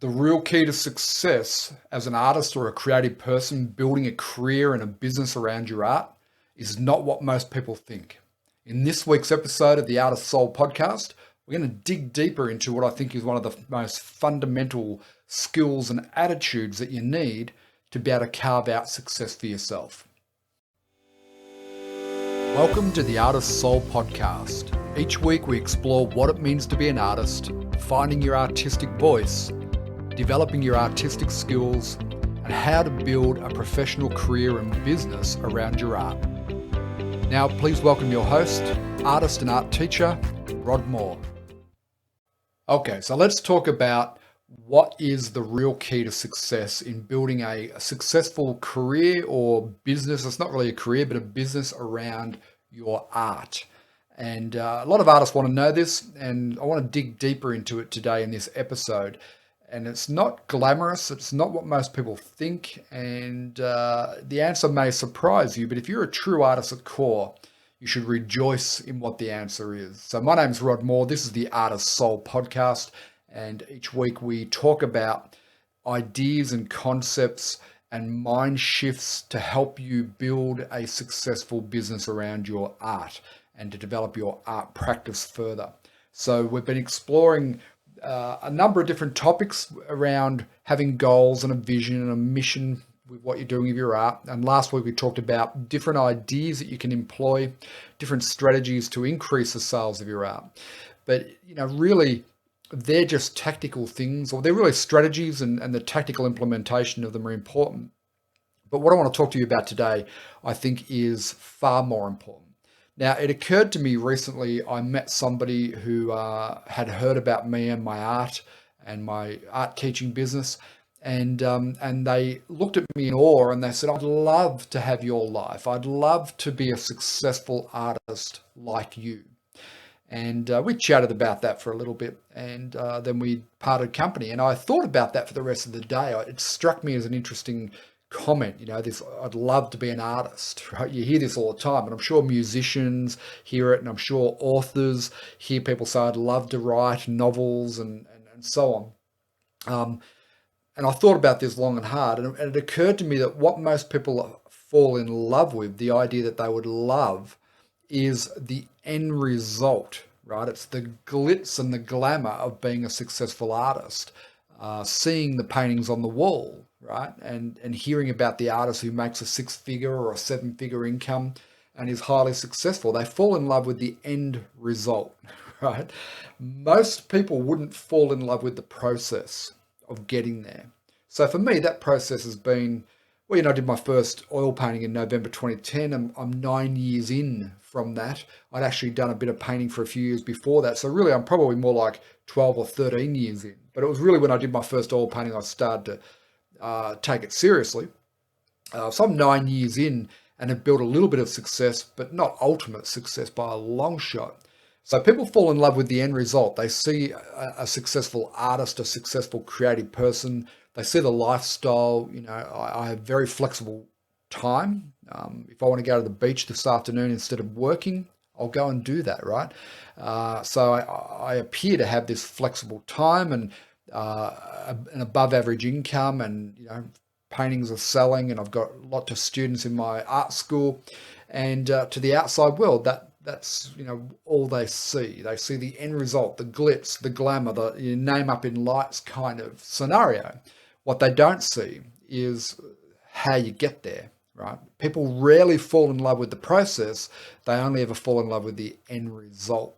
The real key to success as an artist or a creative person building a career and a business around your art is not what most people think. In this week's episode of the Artist Soul podcast, we're going to dig deeper into what I think is one of the most fundamental skills and attitudes that you need to be able to carve out success for yourself. Welcome to the Artist Soul podcast. Each week we explore what it means to be an artist, finding your artistic voice, developing your artistic skills, and how to build a professional career and business around your art. Now, please welcome your host, artist and art teacher, Rod Moore. Okay, so let's talk about what is the real key to success in building a successful career or business. It's not really a career, but a business around your art. And a lot of artists want to know this, and I want to dig deeper into it today in this episode. And it's not glamorous. It's not what most people think. And the answer may surprise you. But if you're a true artist at core, you should rejoice in what the answer is. So my name's Rod Moore. This is the Artist Soul podcast. And each week we talk about ideas and concepts and mind shifts to help you build a successful business around your art and to develop your art practice further. So we've been exploring a number of different topics around having goals and a vision and a mission with what you're doing with your art. And last week we talked about different ideas that you can employ, different strategies to increase the sales of your art. But, really, they're just tactical things, or they're really strategies, and the tactical implementation of them are important. But what I want to talk to you about today, I think, is far more important. Now, it occurred to me recently, I met somebody who had heard about me and my art and my art teaching business, and they looked at me in awe and they said, I'd love to have your life. I'd love to be a successful artist like you. And we chatted about that for a little bit, and then we parted company. And I thought about that for the rest of the day. It struck me as an interesting comment, this, I'd love to be an artist, right? You hear this all the time, and I'm sure musicians hear it, and I'm sure authors hear people say, I'd love to write novels and so on. And I thought about this long and hard, and it occurred to me that what most people fall in love with, the idea that they would love, is the end result, right? It's the glitz and the glamour of being a successful artist, seeing the paintings on the wall, right? And hearing about the artist who makes a 6-figure or a 7-figure income and is highly successful. They fall in love with the end result, right? Most people wouldn't fall in love with the process of getting there. So for me, that process has been, I did my first oil painting in November 2010, and I'm 9 years in from that. I'd actually done a bit of painting for a few years before that. So really, I'm probably more like 12 or 13 years in. But it was really when I did my first oil painting, I started to take it seriously. So I'm 9 years in and have built a little bit of success, but not ultimate success by a long shot. So people fall in love with the end result. They see a successful artist, a successful creative person. They see the lifestyle. I have very flexible time. If I want to go to the beach this afternoon instead of working, I'll go and do that, right? So I appear to have this flexible time and an above average income, and paintings are selling, and I've got lots of students in my art school, and to the outside world, that's all they see. They see the end result, the glitz, the glamour, the name up in lights kind of scenario. What they don't see is how you get there, right? People rarely fall in love with the process. They only ever fall in love with the end result.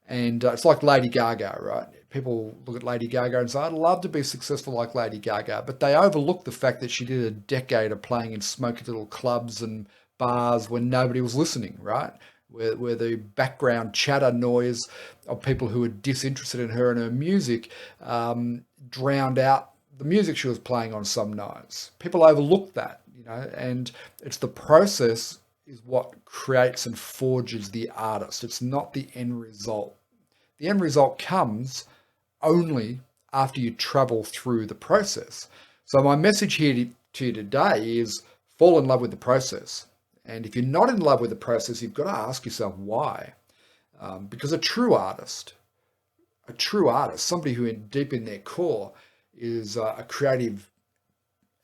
And it's like Lady Gaga, right? People look at Lady Gaga and say, I'd love to be successful like Lady Gaga. But they overlook the fact that she did a decade of playing in smoky little clubs and bars when nobody was listening, right? Where the background chatter noise of people who were disinterested in her and her music drowned out the music she was playing on some nights. People overlook that, and it's the process is what creates and forges the artist. It's not the end result. The end result comes only after you travel through the process. So my message here to you today is fall in love with the process. And if you're not in love with the process, you've got to ask yourself why. Because a true artist, somebody who deep in their core is a creative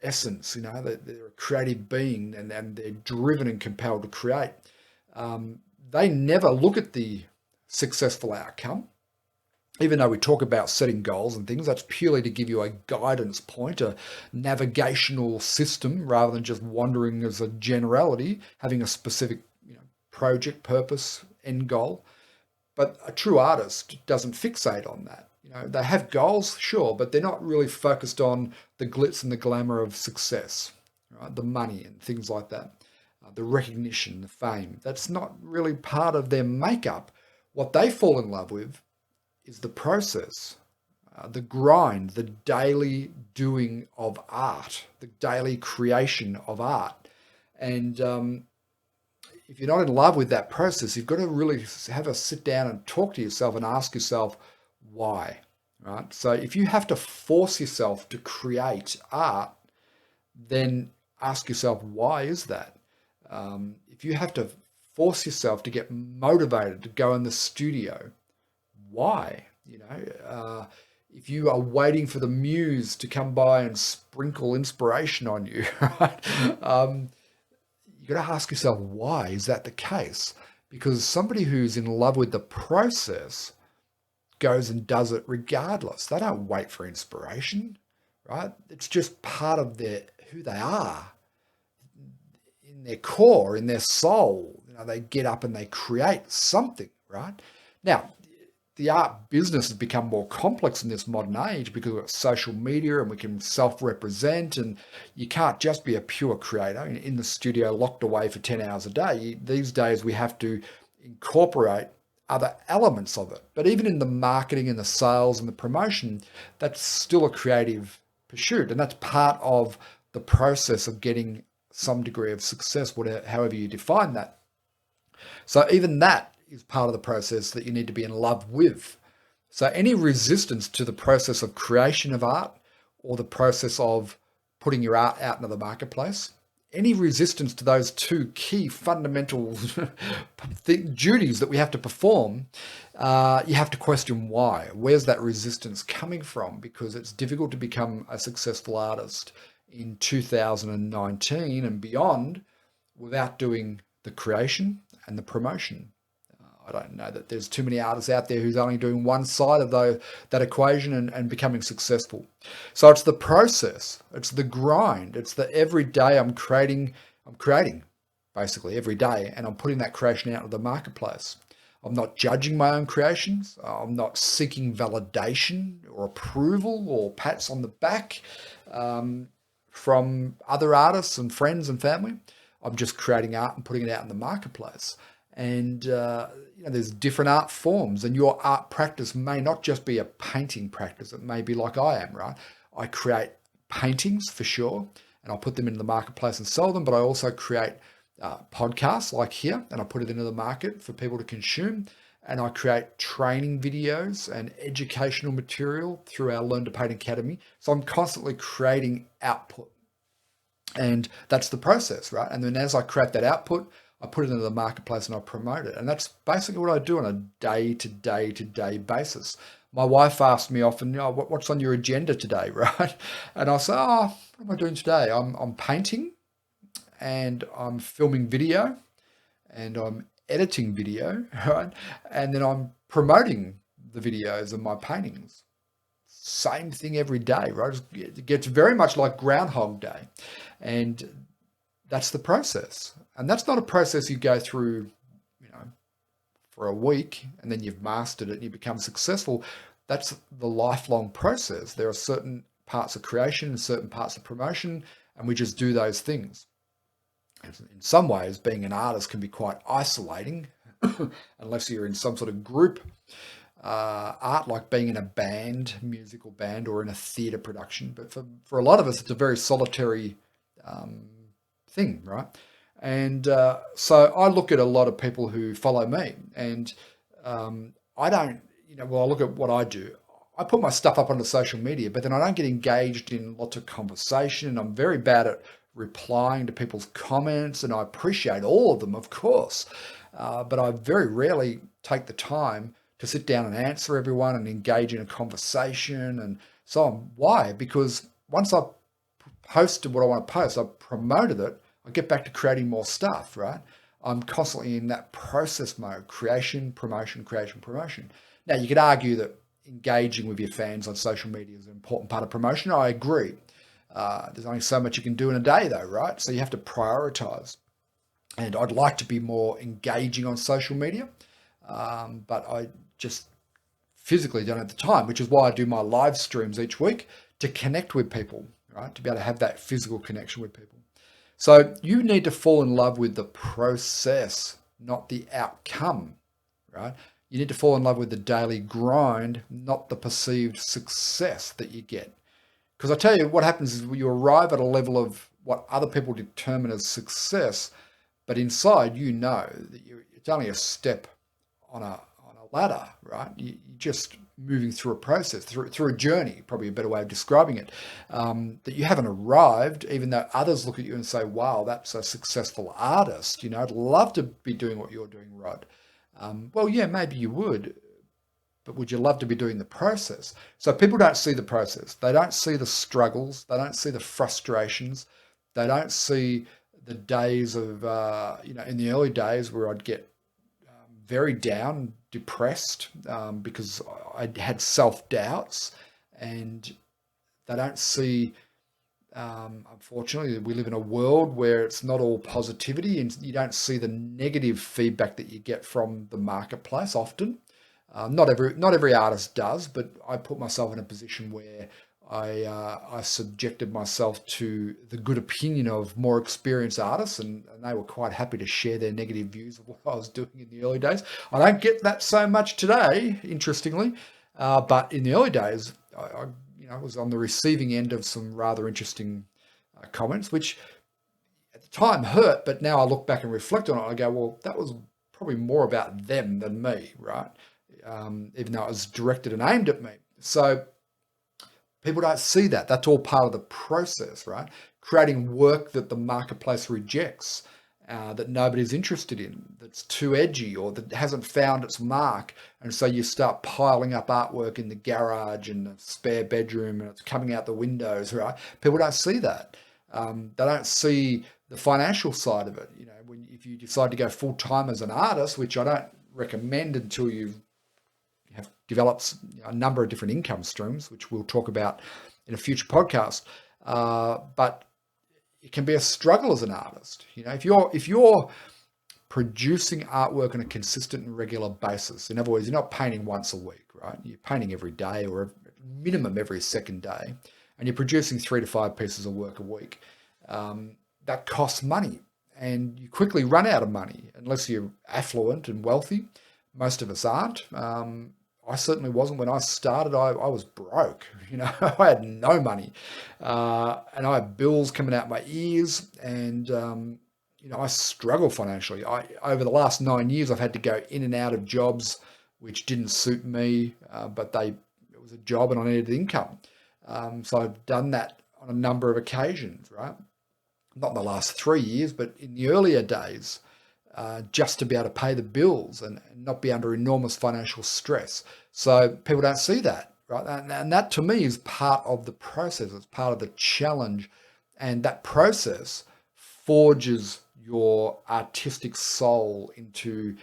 essence. They're a creative being, and they're driven and compelled to create. They never look at the successful outcome. Even though we talk about setting goals and things, that's purely to give you a guidance point, a navigational system, rather than just wandering as a generality, having a specific, project, purpose, end goal. But a true artist doesn't fixate on that. They have goals, sure, but they're not really focused on the glitz and the glamour of success, right? The money and things like that, the recognition, the fame. That's not really part of their makeup. What they fall in love with is the process, the grind, the daily doing of art, the daily creation of art. And if you're not in love with that process, you've got to really have a sit down and talk to yourself and ask yourself why, right? So if you have to force yourself to create art, then ask yourself, why is that? If you have to force yourself to get motivated to go in the studio, why? If you are waiting for the muse to come by and sprinkle inspiration on you, right? You got to ask yourself, why is that the case? Because somebody who's in love with the process goes and does it regardless. They don't wait for inspiration, right? It's just part of who they are, in their core, in their soul. They get up and they create something, right? Now, the art business has become more complex in this modern age because we've got social media and we can self-represent, and you can't just be a pure creator in the studio locked away for 10 hours a day. These days we have to incorporate other elements of it. But even in the marketing and the sales and the promotion, that's still a creative pursuit. And that's part of the process of getting some degree of success, however you define that. So even that is part of the process that you need to be in love with. So any resistance to the process of creation of art, or the process of putting your art out into the marketplace, any resistance to those two key fundamental duties that we have to perform, you have to question why. Where's that resistance coming from? Because it's difficult to become a successful artist in 2019 and beyond without doing the creation and the promotion. I don't know that there's too many artists out there who's only doing one side of that equation and becoming successful. So it's the process, it's the grind, it's the every day I'm creating basically every day, and I'm putting that creation out of the marketplace. I'm not judging my own creations. I'm not seeking validation or approval or pats on the back from other artists and friends and family. I'm just creating art and putting it out in the marketplace. And there's different art forms, and your art practice may not just be a painting practice. It may be like I am, right? I create paintings for sure, and I'll put them into the marketplace and sell them, but I also create podcasts like here, and I put it into the market for people to consume. And I create training videos and educational material through our Learn to Paint Academy. So I'm constantly creating output. And that's the process, right? And then as I create that output, I put it into the marketplace and I promote it. And that's basically what I do on a day-to-day basis. My wife asks me often, what's on your agenda today, right? And I say, what am I doing today? I'm painting, and I'm filming video, and I'm editing video, right? And then I'm promoting the videos of my paintings. Same thing every day, right? It gets very much like Groundhog Day. And that's the process. And that's not a process you go through, for a week and then you've mastered it and you become successful. That's the lifelong process. There are certain parts of creation and certain parts of promotion, and we just do those things. In some ways, being an artist can be quite isolating unless you're in some sort of group art, like being in a band, musical band, or in a theatre production. But for a lot of us, it's a very solitary thing, right? And so I look at a lot of people who follow me, and I don't, I look at what I do. I put my stuff up onto social media, but then I don't get engaged in lots of conversation, and I'm very bad at replying to people's comments, and I appreciate all of them, of course, but I very rarely take the time to sit down and answer everyone and engage in a conversation. And Why? Because once I've posted what I want to post, I've promoted it, I get back to creating more stuff, right? I'm constantly in that process mode, creation, promotion, creation, promotion. Now, you could argue that engaging with your fans on social media is an important part of promotion. I agree. There's only so much you can do in a day, though, right? So you have to prioritize. And I'd like to be more engaging on social media, but I just physically don't have the time, which is why I do my live streams each week to connect with people, right? To be able to have that physical connection with people. So you need to fall in love with the process, not the outcome, right? You need to fall in love with the daily grind, not the perceived success that you get. Because I tell you, what happens is you arrive at a level of what other people determine as success, but inside you know that it's only a step on a ladder, right? You're just moving through a process, through a journey, probably a better way of describing it, that you haven't arrived, even though others look at you and say, wow, that's a successful artist. I'd love to be doing what you're doing, Rod. Well, yeah, maybe you would, but would you love to be doing the process? So people don't see the process. They don't see the struggles. They don't see the frustrations. They don't see the days of, in the early days where I'd get very down, depressed, because I had self-doubts, and they don't see, unfortunately, we live in a world where it's not all positivity, and you don't see the negative feedback that you get from the marketplace often. Not every artist does, but I put myself in a position where I subjected myself to the good opinion of more experienced artists, and they were quite happy to share their negative views of what I was doing in the early days. I don't get that so much today, interestingly, but in the early days, I was on the receiving end of some rather interesting comments, which at the time hurt, but now I look back and reflect on it, I go, well, that was probably more about them than me, right? Even though it was directed and aimed at me. So people don't see that. That's all part of the process, right? Creating work that the marketplace rejects, that nobody's interested in, that's too edgy or that hasn't found its mark. And so you start piling up artwork in the garage and the spare bedroom, and it's coming out the windows, right? People don't see that. They don't see the financial side of it. If you decide to go full time as an artist, which I don't recommend until you have developed a number of different income streams, which we'll talk about in a future podcast. But it can be a struggle as an artist. If you're producing artwork on a consistent and regular basis, in other words, you're not painting once a week, right? You're painting every day, or at minimum every second day, and you're producing 3 to 5 pieces of work a week. That costs money, and you quickly run out of money unless you're affluent and wealthy. Most of us aren't. I certainly wasn't when I started. I was broke. I had no money, and I had bills coming out my ears, and I struggle financially. Over the last 9 years, I've had to go in and out of jobs which didn't suit me, but it was a job and I needed income. So I've done that on a number of occasions, right? Not in the last 3 years, but in the earlier days. Just to be able to pay the bills and not be under enormous financial stress. So people don't see that, right? And that to me is part of the process. It's part of the challenge. And that process forges your artistic soul into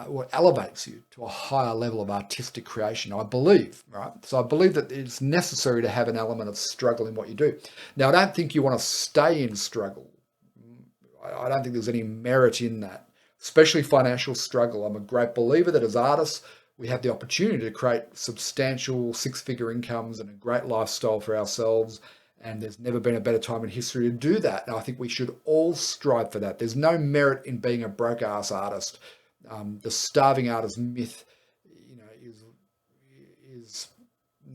what elevates you to a higher level of artistic creation, I believe, right? So I believe that it's necessary to have an element of struggle in what you do. Now, I don't think you want to stay in struggle. I don't think there's any merit in that, especially financial struggle. I'm a great believer that as artists, we have the opportunity to create substantial 6-figure incomes and a great lifestyle for ourselves. And there's never been a better time in history to do that. And I think we should all strive for that. There's no merit in being a broke ass artist. The starving artist myth, is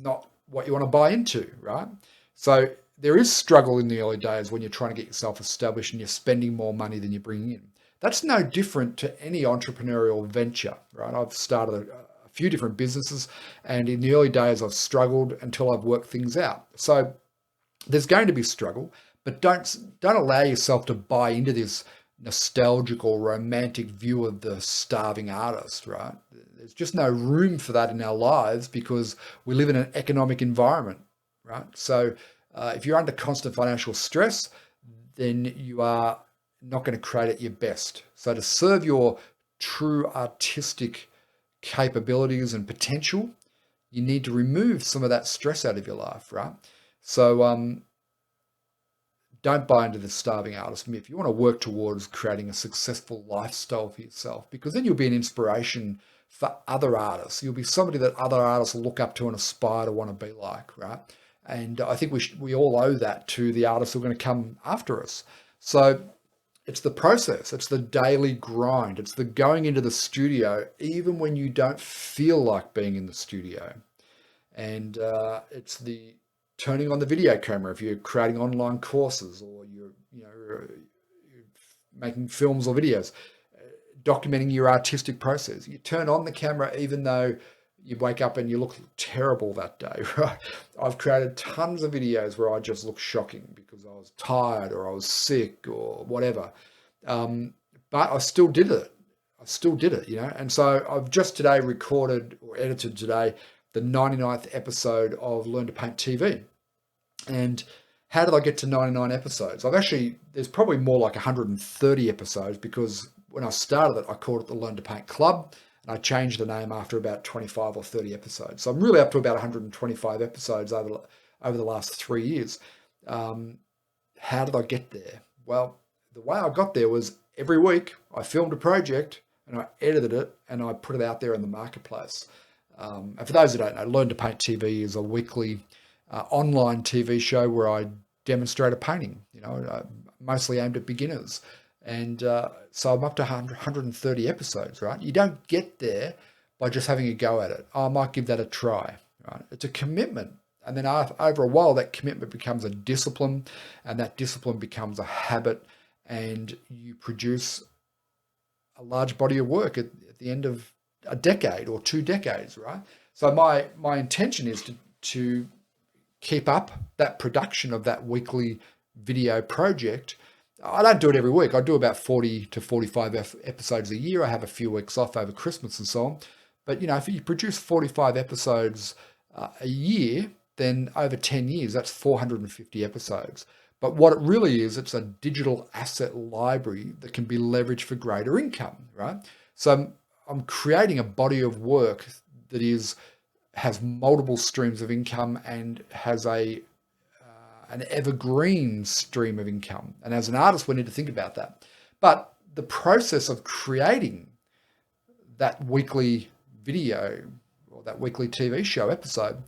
not what you want to buy into, right? So there is struggle in the early days when you're trying to get yourself established and you're spending more money than you're bringing in. That's no different to any entrepreneurial venture, right? I've started a few different businesses, and in the early days I've struggled until I've worked things out. So there's going to be struggle, but don't allow yourself to buy into this nostalgic or romantic view of the starving artist, right? There's just no room for that in our lives because we live in an economic environment, right? So if you're under constant financial stress, then you are not going to create at your best. So to serve your true artistic capabilities and potential, you need to remove some of that stress out of your life, right? So don't buy into the starving artist myth. You want to work towards creating a successful lifestyle for yourself, because then you'll be an inspiration for other artists. You'll be somebody that other artists look up to and aspire to want to be like, right? And I think we all owe that to the artists who are going to come after us. So it's the process, it's the daily grind, it's the going into the studio even when you don't feel like being in the studio. And it's the turning on the video camera if you're creating online courses, or you're making films or videos, documenting your artistic process. You turn on the camera even though you wake up and you look terrible that day, right? I've created tons of videos where I just look shocking because I was tired or I was sick or whatever. But I still did it. And so I've just today recorded or edited today the 99th episode of Learn to Paint TV. And how did I get to 99 episodes? There's probably more like 130 episodes, because when I started it, I called it the Learn to Paint Club, and I changed the name after about 25 or 30 episodes. So I'm really up to about 125 episodes over the last 3 years. How did I get there? Well, the way I got there was every week I filmed a project and I edited it and I put it out there in the marketplace. And for those who don't know, Learn to Paint TV is a weekly online TV show where I demonstrate a painting, mostly aimed at beginners. And so I'm up to 130 episodes, right? You don't get there by just having a go at it. I might give that a try, right? It's a commitment. And then over a while, that commitment becomes a discipline, and that discipline becomes a habit, and you produce a large body of work at the end of a decade or 2 decades, right? So my intention is to keep up that production of that weekly video project. I don't do it every week. I do about 40 to 45 episodes a year. I have a few weeks off over Christmas and so on. But, if you produce 45 episodes a year, then over 10 years, that's 450 episodes. But what it really is, it's a digital asset library that can be leveraged for greater income, right? So I'm creating a body of work that has multiple streams of income and has an evergreen stream of income. And as an artist, we need to think about that. But the process of creating that weekly video or that weekly TV show episode,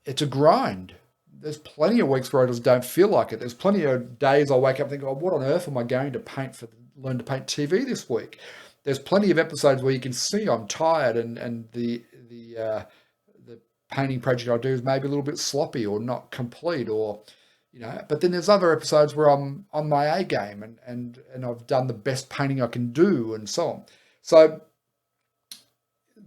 it's a grind. There's plenty of weeks where I just don't feel like it. There's plenty of days I wake up thinking, what on earth am I going to paint for Learn to Paint TV this week? There's plenty of episodes where you can see I'm tired and the painting project I do is maybe a little bit sloppy or not complete, or but then there's other episodes where I'm on my A game and I've done the best painting I can do and so on. So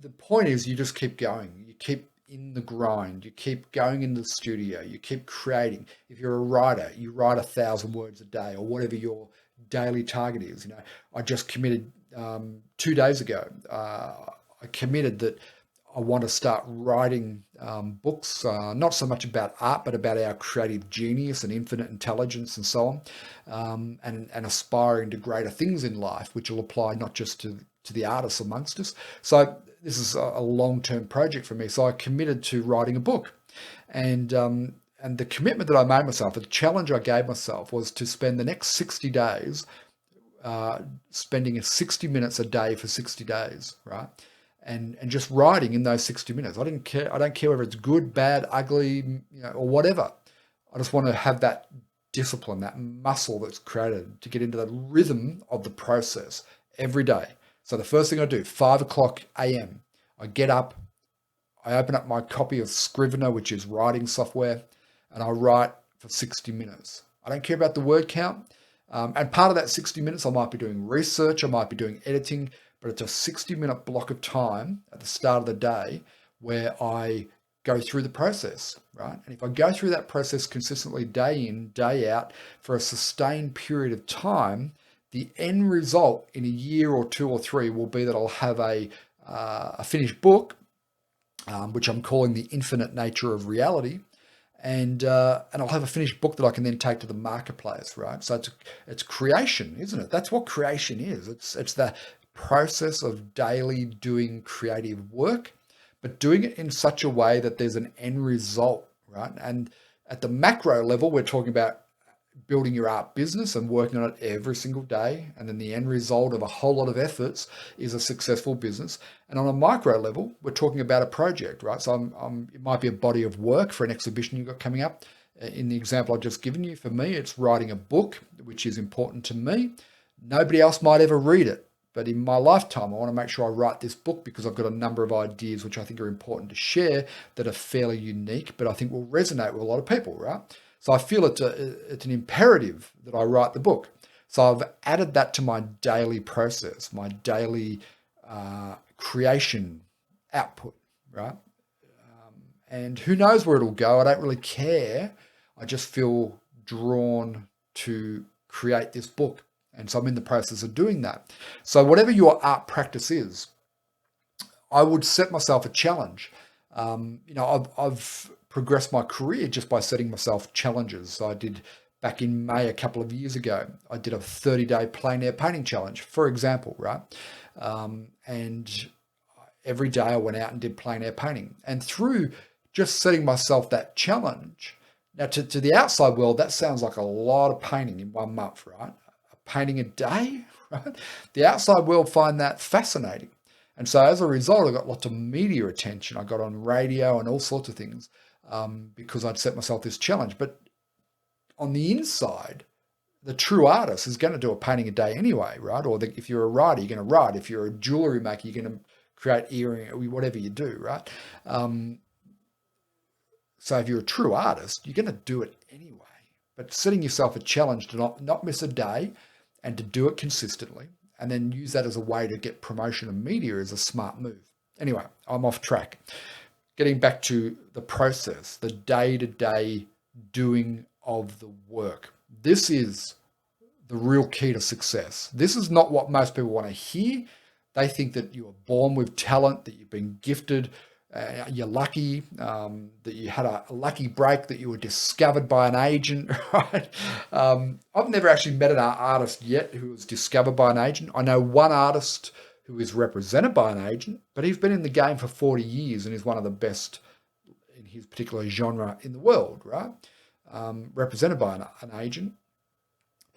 the point is, you just keep going. You keep in the grind. You keep going into the studio. You keep creating. If you're a writer, you write 1,000 words a day or whatever your daily target is. I just committed 2 days ago. I committed that I want to start writing books, not so much about art, but about our creative genius and infinite intelligence and so on, and aspiring to greater things in life, which will apply not just to the artists amongst us. So this is a long-term project for me. So I committed to writing a book, and the commitment that I made myself, the challenge I gave myself, was to spend the next 60 days spending 60 minutes a day for 60 days, right? And just writing in those 60 minutes. I don't care whether it's good, bad, ugly, or whatever. I just want to have that discipline, that muscle that's created to get into the rhythm of the process every day. So the first thing I do, 5:00 a.m., I get up, I open up my copy of Scrivener, which is writing software, and I write for 60 minutes. I don't care about the word count. And part of that 60 minutes, I might be doing research, I might be doing editing, but it's a 60-minute block of time at the start of the day where I go through the process, right? And if I go through that process consistently, day in, day out, for a sustained period of time, the end result in a year or 2 or 3 will be that I'll have a finished book, which I'm calling The Infinite Nature of Reality. And I'll have a finished book that I can then take to the marketplace, right? So it's creation, isn't it? That's what creation is. It's the process of daily doing creative work, but doing it in such a way that there's an end result, right? And at the macro level, we're talking about building your art business and working on it every single day. And then the end result of a whole lot of efforts is a successful business. And on a micro level, we're talking about a project, right? So it might be a body of work for an exhibition you've got coming up. In the example I've just given you, for me, it's writing a book, which is important to me. Nobody else might ever read it. But in my lifetime, I want to make sure I write this book because I've got a number of ideas which I think are important to share that are fairly unique, but I think will resonate with a lot of people, right? So I feel it's an imperative that I write the book. So I've added that to my daily process, my daily creation output, right? And who knows where it'll go? I don't really care. I just feel drawn to create this book. And so I'm in the process of doing that. So whatever your art practice is, I would set myself a challenge. I've progressed my career just by setting myself challenges. So I did back in May a couple of years ago, I did a 30-day plein air painting challenge, for example, right? And every day I went out and did plein air painting. And through just setting myself that challenge, now to the outside world, that sounds like a lot of painting in 1 month, right? Painting a day, right? The outside world find that fascinating. And so as a result, I got lots of media attention. I got on radio and all sorts of things because I'd set myself this challenge. But on the inside, the true artist is going to do a painting a day anyway, right? Or if you're a writer, you're going to write. If you're a jewelry maker, you're going to create earring, whatever you do, right? So if you're a true artist, you're going to do it anyway. But setting yourself a challenge to not miss a day and to do it consistently and then use that as a way to get promotion and media is a smart move. Anyway, I'm off track. Getting back to the process, the day-to-day doing of the work. This is the real key to success. This is not what most people want to hear. They think that you were born with talent, that you've been gifted, you're lucky, that you had a lucky break, that you were discovered by an agent, right? I've never actually met an artist yet who was discovered by an agent. I know one artist who is represented by an agent, but he's been in the game for 40 years and is one of the best in his particular genre in the world, right? Represented by an agent.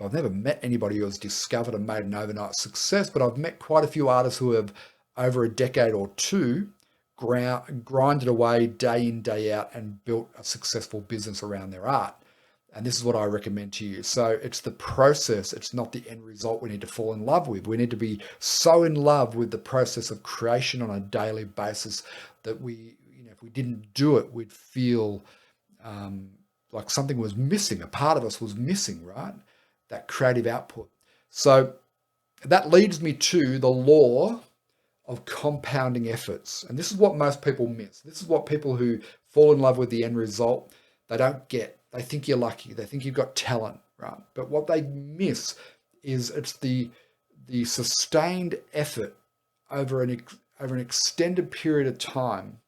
I've never met anybody who has discovered and made an overnight success, but I've met quite a few artists who have, over a decade or two, grinded away day in, day out and built a successful business around their art. And this is what I recommend to you. So it's the process. It's not the end result we need to fall in love with. We need to be so in love with the process of creation on a daily basis that if we didn't do it, we'd feel like something was missing. A part of us was missing, right? That creative output. So that leads me to the law of compounding efforts. And this is what most people miss. This is what people who fall in love with the end result, they don't get. They think you're lucky. They think you've got talent, right? But what they miss is it's the sustained effort over an extended period of time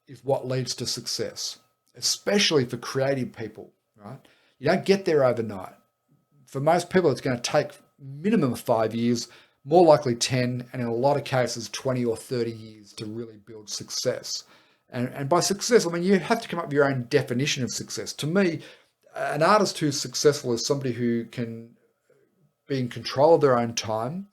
is what leads to success, especially for creative people, right? You don't get there overnight. For most people, it's going to take minimum 5 years, more likely 10, and in a lot of cases, 20 or 30 years to really build success. And by success, I mean, you have to come up with your own definition of success. To me, an artist who's successful is somebody who can be in control of their own time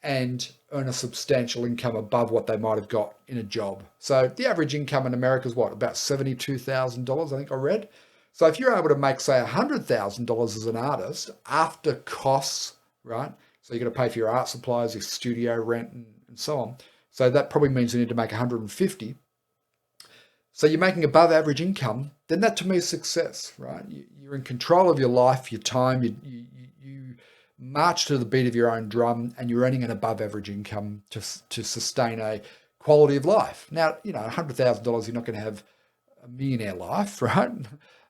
and earn a substantial income above what they might have got in a job. So the average income in America is what, about $72,000, I think I read. So if you're able to make, say, $100,000 as an artist after costs, right? So you're going to pay for your art supplies, your studio rent, and so on. So that probably means you need to make 150. So you're making above average income, then that to me is success, right? You're in control of your life, your time, you march to the beat of your own drum, and you're earning an above average income to sustain a quality of life. Now, $100,000, you're not going to have a millionaire life, right?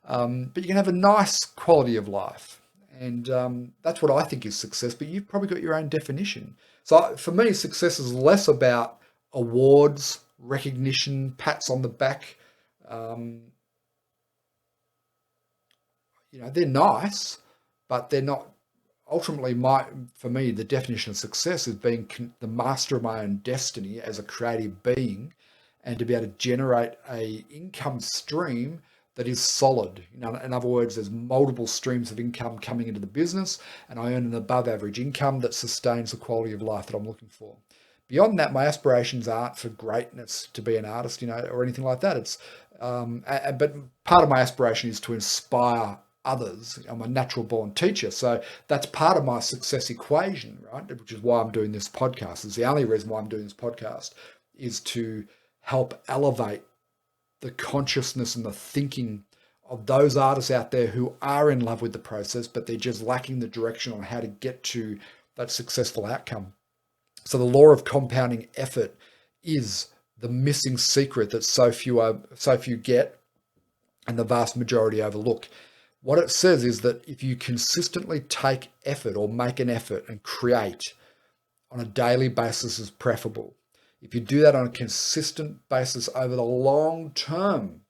But you can have a nice quality of life. And that's what I think is success, but you've probably got your own definition. So for me, success is less about awards, recognition, pats on the back. Um, they're nice, but they're not. Ultimately, for me, the definition of success is being the master of my own destiny as a creative being, and to be able to generate a income stream that is solid. In other words, there's multiple streams of income coming into the business, and I earn an above average income that sustains the quality of life that I'm looking for. Beyond that, my aspirations aren't for greatness, to be an artist, or anything like that. But part of my aspiration is to inspire others. I'm a natural born teacher, so that's part of my success equation, right? Which is why I'm doing this podcast. It's the only reason why I'm doing this podcast, is to help elevate the consciousness and the thinking of those artists out there who are in love with the process, but they're just lacking the direction on how to get to that successful outcome. So the law of compounding effort is the missing secret that so few get and the vast majority overlook. What it says is that if you consistently take effort or make an effort and create on a daily basis is preferable. If you do that on a consistent basis over the long term,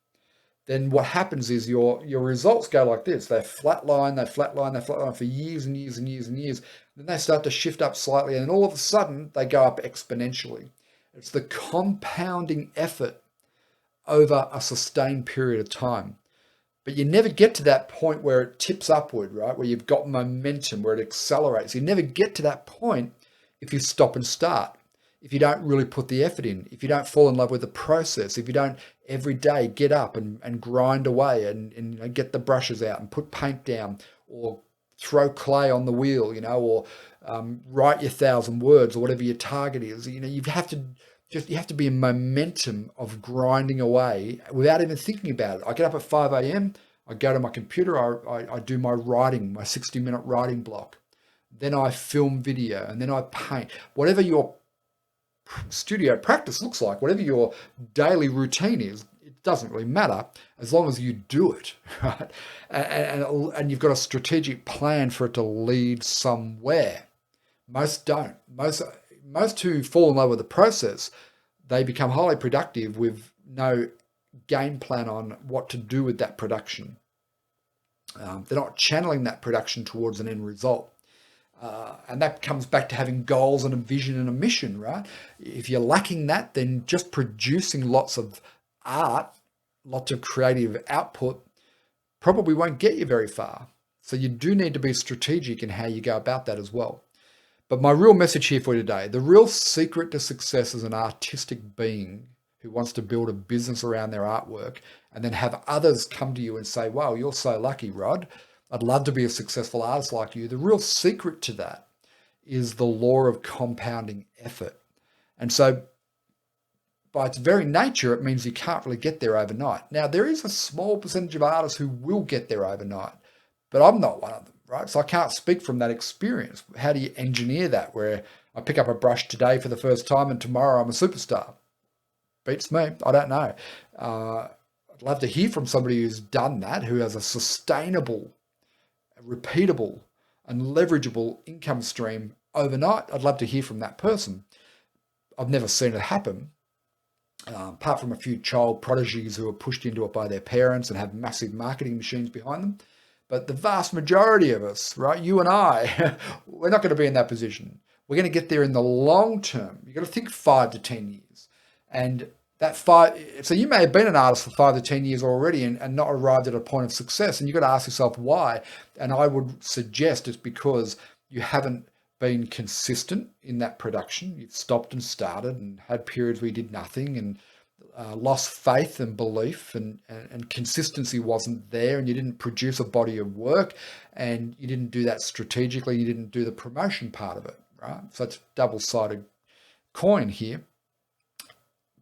then what happens is your results go like this. They flatline for years and years and years and years. Then they start to shift up slightly, and then all of a sudden they go up exponentially. It's the compounding effort over a sustained period of time. But you never get to that point where it tips upward, right? Where you've got momentum, where it accelerates. You never get to that point if you stop and start, if you don't really put the effort in, if you don't fall in love with the process, if you don't every day get up and grind away and get the brushes out and put paint down, or throw clay on the wheel, or write your 1,000 words, or whatever your target is. You have to be in momentum of grinding away without even thinking about it. I get up at 5 a.m. I go to my computer. I do my writing, my 60-minute writing block. Then I film video, and then I paint. Whatever your studio practice looks like, whatever your daily routine is, it doesn't really matter as long as you do it, right? And you've got a strategic plan for it to lead somewhere. Most don't. Most who fall in love with the process, they become highly productive with no game plan on what to do with that production. They're not channeling that production towards an end result. And that comes back to having goals and a vision and a mission, right? If you're lacking that, then just producing lots of art, lots of creative output probably won't get you very far. So you do need to be strategic in how you go about that as well. But my real message here for you today, the real secret to success as an artistic being who wants to build a business around their artwork and then have others come to you and say, wow, you're so lucky, Rod. I'd love to be a successful artist like you. The real secret to that is the law of compounding effort. And so by its very nature, it means you can't really get there overnight. Now, there is a small percentage of artists who will get there overnight, but I'm not one of them, right? So I can't speak from that experience. How do you engineer that, where I pick up a brush today for the first time and tomorrow I'm a superstar? Beats me. I don't know. I'd love to hear from somebody who's done that, who has a sustainable, repeatable and leverageable income stream overnight. I'd love to hear from that person. I've never seen it happen, apart from a few child prodigies who are pushed into it by their parents and have massive marketing machines behind them. But the vast majority of us, right, you and I, we're not going to be in that position. We're going to get there in the long term. You've got to think 5 to 10 years. And so you may have been an artist for 5 to 10 years already and not arrived at a point of success. And you've got to ask yourself why. And I would suggest it's because you haven't been consistent in that production. You've stopped and started and had periods where you did nothing and lost faith and belief, and consistency wasn't there, and you didn't produce a body of work, and you didn't do that strategically. You didn't do the promotion part of it, right? So it's a double-sided coin here.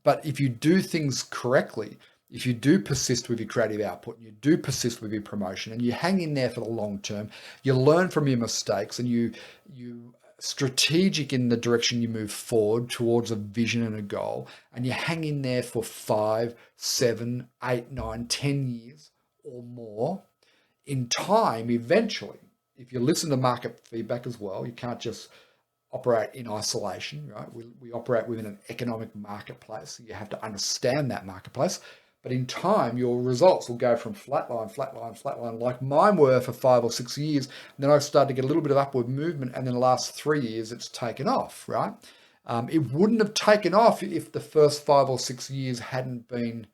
But if you do things correctly, if you do persist with your creative output, and you do persist with your promotion, and you hang in there for the long term, you learn from your mistakes, and you strategic in the direction you move forward towards a vision and a goal, and you hang in there for 5, 7, 8, 9, 10 years or more, in time, eventually, if you listen to market feedback as well, you can't just operate in isolation, right? We operate within an economic marketplace. So you have to understand that marketplace. But in time, your results will go from flatline, like mine were for 5 or 6 years. And then I started to get a little bit of upward movement. And then the last 3 years, it's taken off, right? It wouldn't have taken off if the first 5 or 6 years hadn't been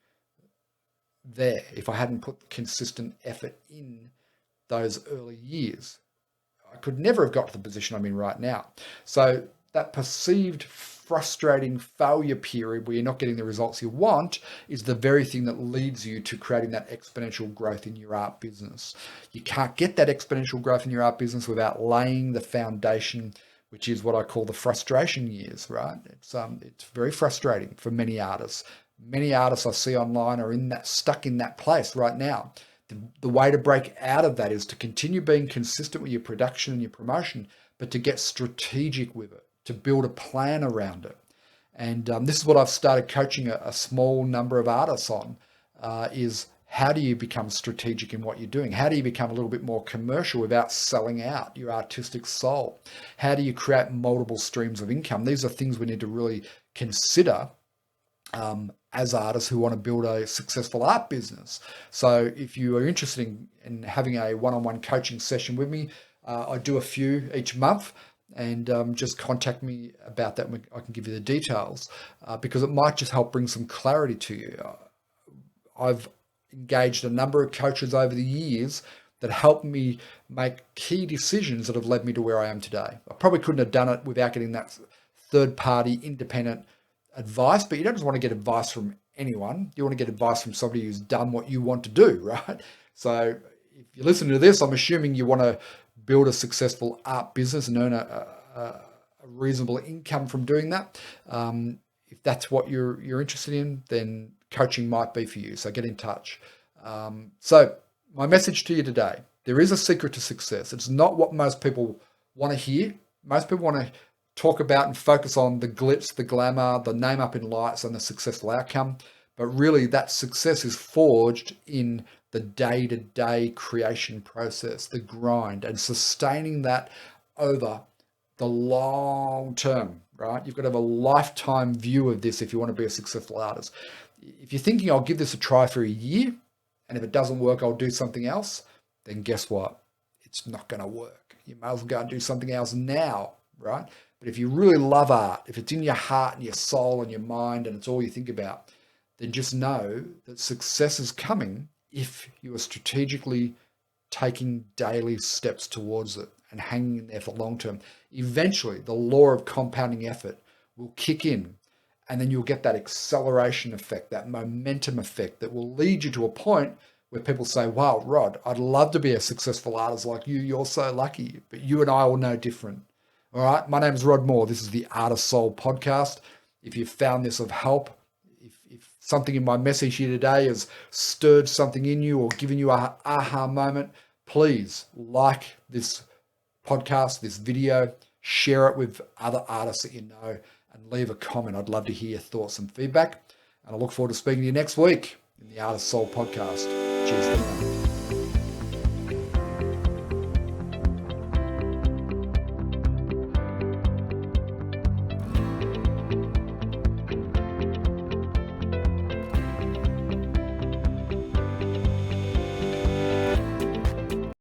there, if I hadn't put consistent effort in those early years. I could never have got to the position I'm in right now. So that perceived frustrating failure period where you're not getting the results you want is the very thing that leads you to creating that exponential growth in your art business. You can't get that exponential growth in your art business without laying the foundation, which is what I call the frustration years, right? It's very frustrating for many artists. Many artists I see online are stuck in that place right now. The way to break out of that is to continue being consistent with your production and your promotion, but to get strategic with it, to build a plan around it. And this is what I've started coaching a small number of artists on, is how do you become strategic in what you're doing? How do you become a little bit more commercial without selling out your artistic soul? How do you create multiple streams of income? These are things we need to really consider as artists who want to build a successful art business. So if you are interested in having a one-on-one coaching session with me, I do a few each month, and just contact me about that. I can give you the details because it might just help bring some clarity to you. I've engaged a number of coaches over the years that helped me make key decisions that have led me to where I am today. I probably couldn't have done it without getting that third-party independent advice, but you don't just want to get advice from anyone. You want to get advice from somebody who's done what you want to do, right? So if you're listening to this, I'm assuming you want to build a successful art business and earn a reasonable income from doing that. If that's what you're interested in, then coaching might be for you. So get in touch. So my message to you today, there is a secret to success. It's not what most people want to hear. Most people want to talk about and focus on the glitz, the glamour, the name up in lights and the successful outcome. But really that success is forged in the day-to-day creation process, the grind, and sustaining that over the long term, right? You've got to have a lifetime view of this if you want to be a successful artist. If you're thinking, I'll give this a try for a year, and if it doesn't work, I'll do something else, then guess what? It's not going to work. You may as well go and do something else now, right? But if you really love art, if it's in your heart and your soul and your mind and it's all you think about, then just know that success is coming if you are strategically taking daily steps towards it and hanging in there for long term. Eventually, the law of compounding effort will kick in, and then you'll get that acceleration effect, that momentum effect that will lead you to a point where people say, wow, Rod, I'd love to be a successful artist like you. You're so lucky, but you and I will know different. All right, my name is Rod Moore. This is the Artist Soul Podcast. If you found this of help, if something in my message here today has stirred something in you or given you a aha moment, please like this podcast, this video, share it with other artists that you know, and leave a comment. I'd love to hear your thoughts and feedback. And I look forward to speaking to you next week in the Artist Soul Podcast. Cheers for now.